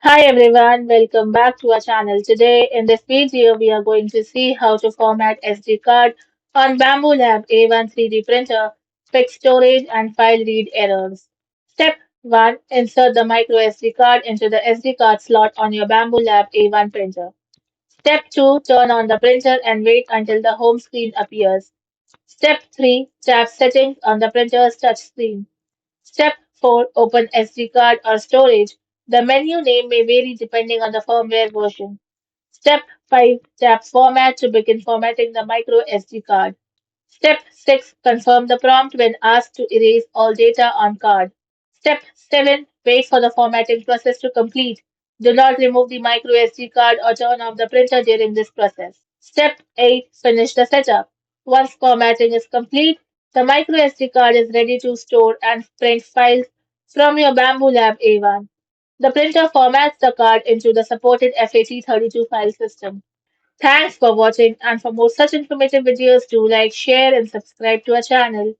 Hi everyone, welcome back to our channel. Today in this video we are going to see how to format SD card on Bambu Lab A1 3D printer, fix storage and file read errors. Step 1. Insert the micro SD card into the SD card slot on your Bambu Lab A1 printer. Step 2. Turn on the printer and wait until the home screen appears. Step 3. Tap Settings on the printer's touchscreen. Step 4. Open SD card or storage. The menu name may vary depending on the firmware version. Step 5. Tap Format to begin formatting the micro SD card. Step 6. Confirm the prompt when asked to erase all data on card. Step 7. Wait for the formatting process to complete. Do not remove the micro SD card or turn off the printer during this process. Step 8. Finish the setup. Once formatting is complete, the micro SD card is ready to store and print files from your Bambu Lab A1. The printer formats the card into the supported FAT32 file system. Thanks for watching, and for more such informative videos, do like, share and subscribe to our channel.